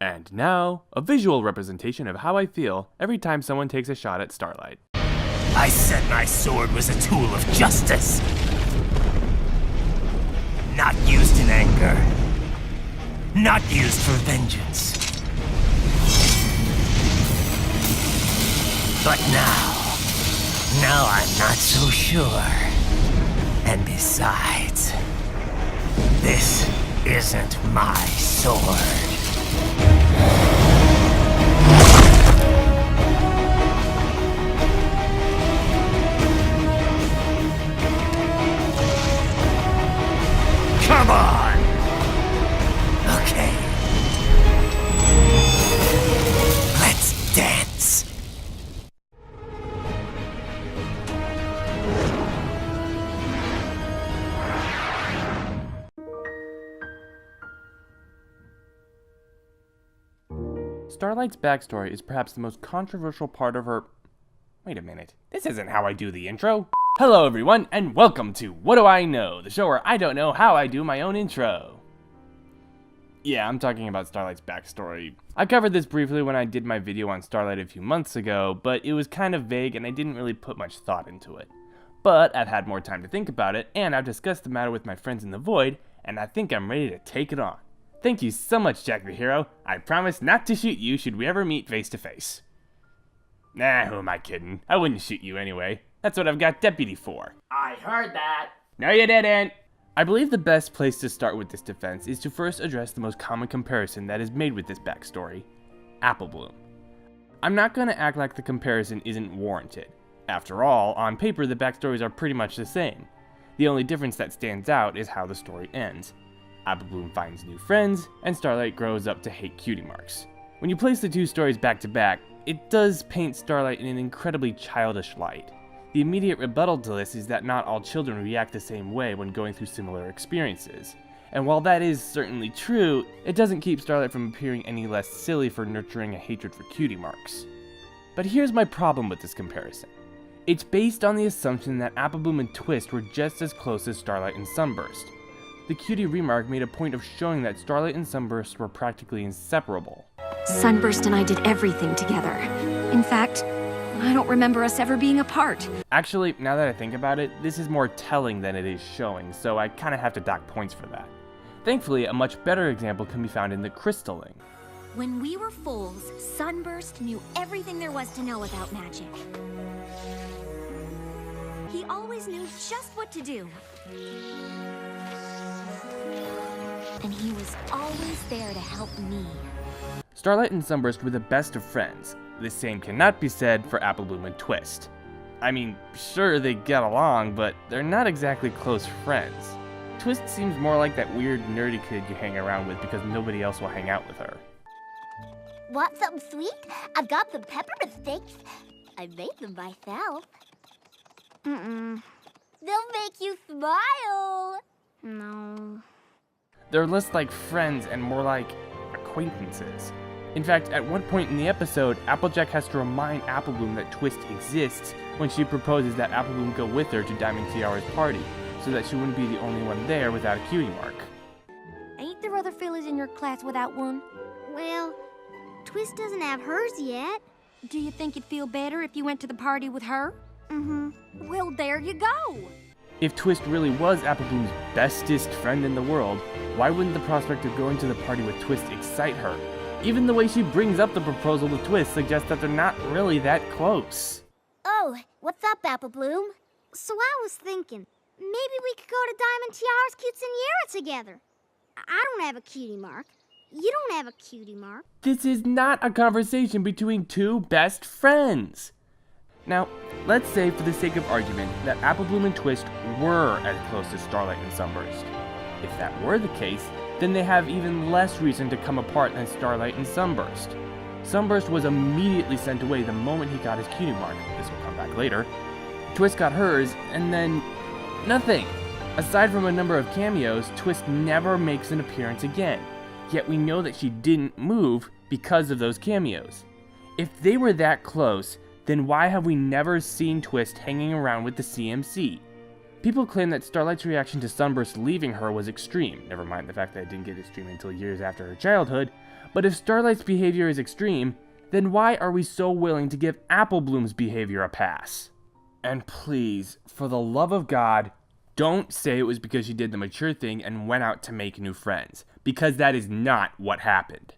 And now, a visual representation of how I feel every time someone takes a shot at Starlight. I said my sword was a tool of justice. Not used in anger. Not used for vengeance. But now I'm not so sure. And besides, this isn't my sword. Come on! Okay. Let's dance. Starlight's backstory is perhaps the most controversial part of her... Wait a minute, this isn't how I do the intro. Hello everyone, and welcome to What Do I Know, the show where I don't know how I do my own intro. Yeah, I'm talking about Starlight's backstory. I covered this briefly when I did my video on Starlight a few months ago, but it was kind of vague and I didn't really put much thought into it. But I've had more time to think about it, and I've discussed the matter with my friends in the Void, and I think I'm ready to take it on. Thank you so much, Jack the Hero. I promise not to shoot you should we ever meet face to face. Nah, who am I kidding? I wouldn't shoot you anyway. That's what I've got Deputy for. I heard that. No, you didn't. I believe the best place to start with this defense is to first address the most common comparison that is made with this backstory, Apple Bloom. I'm not going to act like the comparison isn't warranted. After all, on paper the backstories are pretty much the same. The only difference that stands out is how the story ends. Apple Bloom finds new friends, and Starlight grows up to hate Cutie Marks. When you place the two stories back to back, it does paint Starlight in an incredibly childish light. The immediate rebuttal to this is that not all children react the same way when going through similar experiences. And while that is certainly true, it doesn't keep Starlight from appearing any less silly for nurturing a hatred for Cutie Marks. But here's my problem with this comparison. It's based on the assumption that Apple Bloom and Twist were just as close as Starlight and Sunburst. The Cutie Remark made a point of showing that Starlight and Sunburst were practically inseparable. Sunburst and I did everything together. In fact, I don't remember us ever being apart. Actually, now that I think about it, this is more telling than it is showing, so I kinda have to dock points for that. Thankfully, a much better example can be found in the crystalling. When we were fools, Sunburst knew everything there was to know about magic. He always knew just what to do. And he was always there to help me. Starlight and Sunburst were the best of friends. The same cannot be said for Apple Bloom and Twist. I mean, sure they get along, but they're not exactly close friends. Twist seems more like that weird nerdy kid you hang around with because nobody else will hang out with her. Want something sweet? I've got the peppermint sticks. I made them myself. They'll make you smile. No. They're less like friends and more like acquaintances. In fact, at one point in the episode, Applejack has to remind Apple Bloom that Twist exists when she proposes that Apple Bloom go with her to Diamond Tiara's party, so that she wouldn't be the only one there without a cutie mark. Ain't there other fillies in your class without one? Well, Twist doesn't have hers yet. Do you think you'd feel better if you went to the party with her? Well, there you go. If Twist really was Apple Bloom's bestest friend in the world, why wouldn't the prospect of going to the party with Twist excite her? Even the way she brings up the proposal with Twist suggests that they're not really that close. Oh, what's up, Apple Bloom? So I was thinking, maybe we could go to Diamond Tiara's quinceañera together. I don't have a cutie mark. You don't have a cutie mark. This is not a conversation between two best friends. Now, let's say for the sake of argument that Apple Bloom and Twist were as close as Starlight and Sunburst. If that were the case, then they have even less reason to come apart than Starlight and Sunburst. Sunburst was immediately sent away the moment he got his cutie mark. This will come back later. Twist got hers, and then nothing. Aside from a number of cameos, Twist never makes an appearance again. Yet we know that she didn't move because of those cameos. If they were that close, then why have we never seen Twist hanging around with the CMC? People claim that Starlight's reaction to Sunburst leaving her was extreme, never mind the fact that it didn't get extreme until years after her childhood, But if Starlight's behavior is extreme, then why are we so willing to give Apple Bloom's behavior a pass? And please, for the love of God, don't say it was because she did the mature thing and went out to make new friends, because that is not what happened.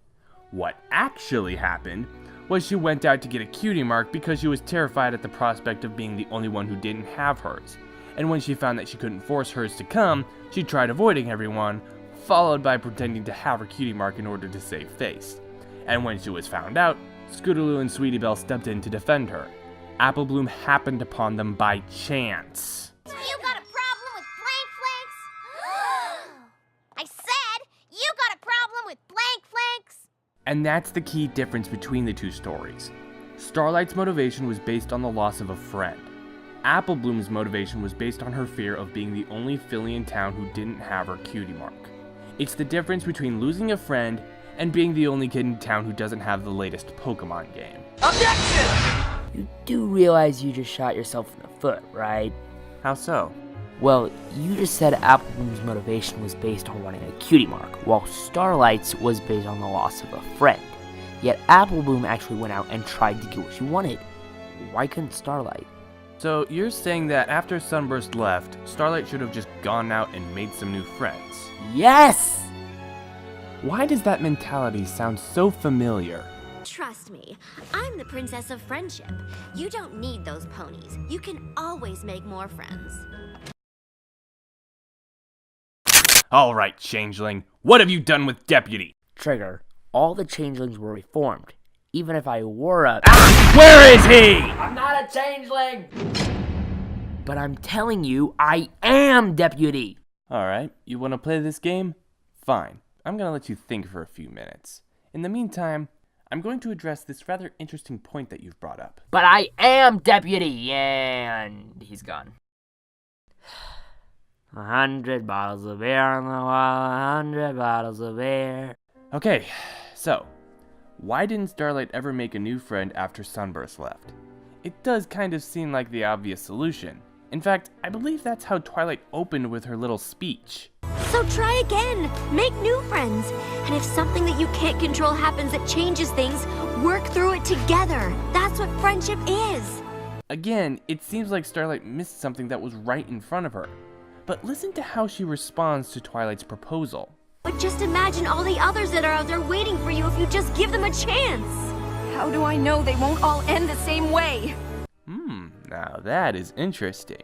What actually happened was she went out to get a cutie mark because she was terrified at the prospect of being the only one who didn't have hers. And when she found that she couldn't force hers to come, she tried avoiding everyone, followed by pretending to have her cutie mark in order to save face. And when she was found out, Scootaloo and Sweetie Belle stepped in to defend her. Apple Bloom happened upon them by chance. You got a problem with blank flanks? I said, you got a problem with blank flanks? And that's the key difference between the two stories. Starlight's motivation was based on the loss of a friend. Apple Bloom's motivation was based on her fear of being the only filly in town who didn't have her cutie mark. It's the difference between losing a friend and being the only kid in town who doesn't have the latest Pokemon game. Objection! You do realize you just shot yourself in the foot, right? How so? Well, you just said Apple Bloom's motivation was based on wanting a cutie mark, while Starlight's was based on the loss of a friend. Yet Apple Bloom actually went out and tried to get what she wanted. Why couldn't Starlight? So you're saying that after Sunburst left, Starlight should have just gone out and made some new friends? Yes! Why does that mentality sound so familiar? Trust me, I'm the princess of friendship. You don't need those ponies. You can always make more friends. Alright, Changeling, what have you done with Deputy? Trigger, all the changelings were reformed. Even if I were a— Where is he? I'm not a changeling! But I'm telling you, I am Deputy! Alright, you want to play this game? Fine, I'm gonna let you think for a few minutes. In the meantime, I'm going to address this rather interesting point that you've brought up. But I am Deputy, and he's gone. 100 bottles of beer on the wall, 100 bottles of beer. Okay, so, why didn't Starlight ever make a new friend after Sunburst left? It does kind of seem like the obvious solution. In fact, I believe that's how Twilight opened with her little speech. So try again. Make new friends. And if something that you can't control happens that changes things, work through it together. That's what friendship is. Again, it seems like Starlight missed something that was right in front of her. But listen to how she responds to Twilight's proposal. But just imagine all the others that are out there waiting for you if you just give them a chance. How do I know they won't all end the same way? Now that is interesting.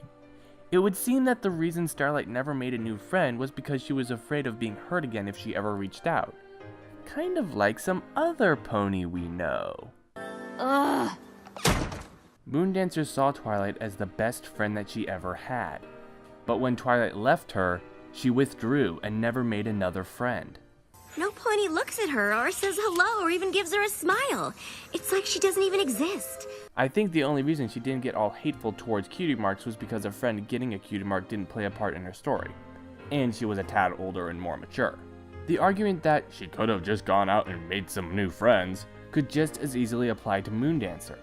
It would seem that the reason Starlight never made a new friend was because she was afraid of being hurt again if she ever reached out. Kind of like some other pony we know. Ugh. Moondancer saw Twilight as the best friend that she ever had. But when Twilight left her, she withdrew and never made another friend. No pony looks at her or says hello or even gives her a smile. It's like she doesn't even exist. I think the only reason she didn't get all hateful towards cutie marks was because a friend getting a cutie mark didn't play a part in her story. And she was a tad older and more mature. The argument that she could have just gone out and made some new friends could just as easily apply to Moondancer.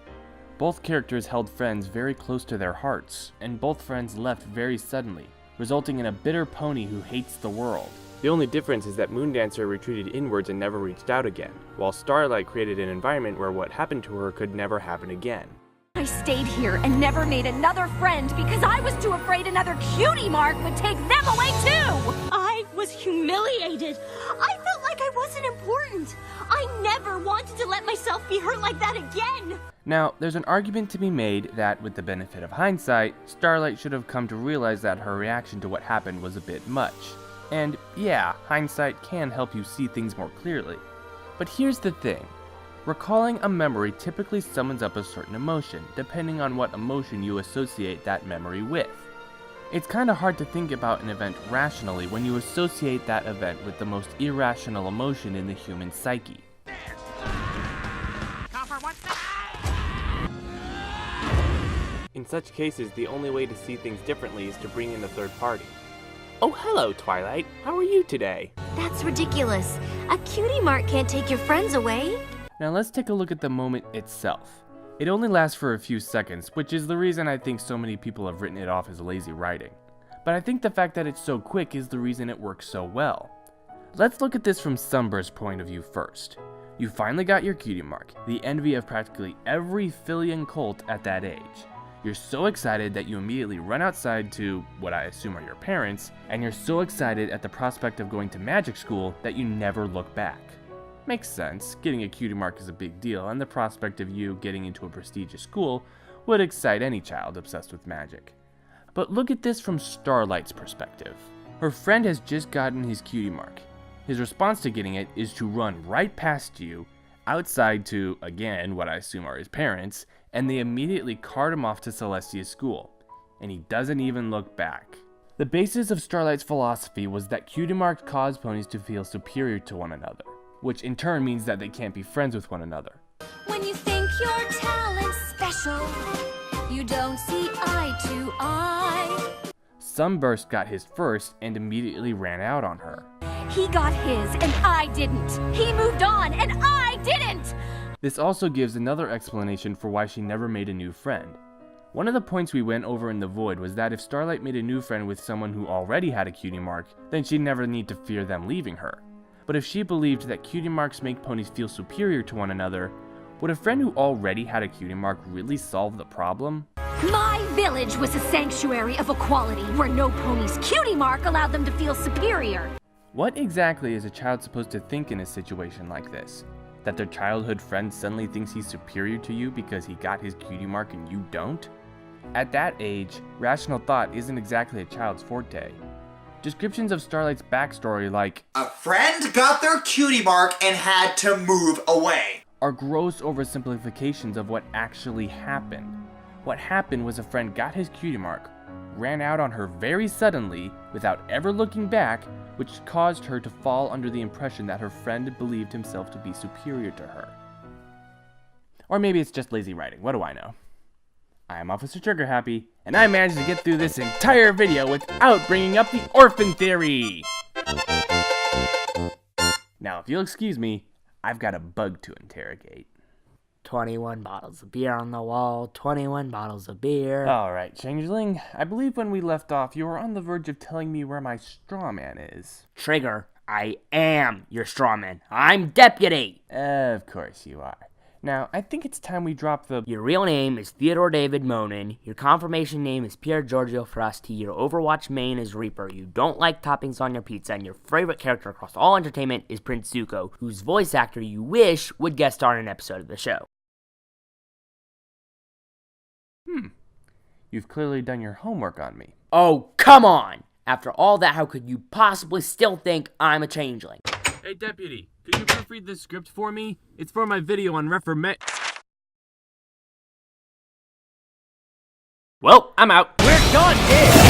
Both characters held friends very close to their hearts, and both friends left very suddenly, resulting in a bitter pony who hates the world. The only difference is that Moondancer retreated inwards and never reached out again, while Starlight created an environment where what happened to her could never happen again. I stayed here and never made another friend because I was too afraid another cutie mark would take them away too! I was humiliated. I felt like I wasn't important. I never wanted to let myself be hurt like that again. Now, there's an argument to be made that, with the benefit of hindsight, Starlight should have come to realize that her reaction to what happened was a bit much. And yeah, hindsight can help you see things more clearly. But here's the thing. Recalling a memory typically summons up a certain emotion, depending on what emotion you associate that memory with. It's kinda hard to think about an event rationally when you associate that event with the most irrational emotion in the human psyche. In such cases, the only way to see things differently is to bring in a third party. Oh, hello, Twilight. How are you today? That's ridiculous. A cutie mark can't take your friends away. Now let's take a look at the moment itself. It only lasts for a few seconds, which is the reason I think so many people have written it off as lazy writing. But I think the fact that it's so quick is the reason it works so well. Let's look at this from Sunburst's point of view first. You finally got your cutie mark, the envy of practically every Phillian cult at that age. You're so excited that you immediately run outside to what I assume are your parents, and you're so excited at the prospect of going to magic school that you never look back. Makes sense, getting a cutie mark is a big deal, and the prospect of you getting into a prestigious school would excite any child obsessed with magic. But look at this from Starlight's perspective. Her friend has just gotten his cutie mark. His response to getting it is to run right past you, outside to, again, what I assume are his parents, and they immediately cart him off to Celestia's school. And he doesn't even look back. The basis of Starlight's philosophy was that cutie marks cause ponies to feel superior to one another, which in turn means that they can't be friends with one another. When you think your talent's special, you don't see eye to eye. Sunburst got his first and immediately ran out on her. He got his and I didn't. He moved on and I didn't. This also gives another explanation for why she never made a new friend. One of the points we went over in the Void was that if Starlight made a new friend with someone who already had a cutie mark, then she'd never need to fear them leaving her. But if she believed that cutie marks make ponies feel superior to one another, would a friend who already had a cutie mark really solve the problem? My village was a sanctuary of equality where no pony's cutie mark allowed them to feel superior. What exactly is a child supposed to think in a situation like this? That their childhood friend suddenly thinks he's superior to you because he got his cutie mark and you don't? At that age, rational thought isn't exactly a child's forte. Descriptions of Starlight's backstory like, "A friend got their cutie mark and had to move away," are gross oversimplifications of what actually happened. What happened was a friend got his cutie mark, ran out on her very suddenly without ever looking back, which caused her to fall under the impression that her friend believed himself to be superior to her. Or maybe it's just lazy writing, what do I know? I am Officer Trigger Happy, and I managed to get through this entire video without bringing up the orphan theory! Now, if you'll excuse me, I've got a bug to interrogate. 21 bottles of beer on the wall, 21 bottles of beer. Alright, Changeling, I believe when we left off, you were on the verge of telling me where my straw man is. Trigger, I am your strawman. I'm deputy! Of course you are. Now, I think it's time we drop the... Your real name is Theodore David Monin. Your confirmation name is Pier Giorgio Frasti. Your Overwatch main is Reaper. You don't like toppings on your pizza. And your favorite character across all entertainment is Prince Zuko, whose voice actor you wish would guest star in an episode of the show. You've clearly done your homework on me. Oh, come on! After all that, how could you possibly still think I'm a changeling? Hey, Deputy, could you proofread this script for me? It's for my video on reformat... Well, I'm out. We're done, dude!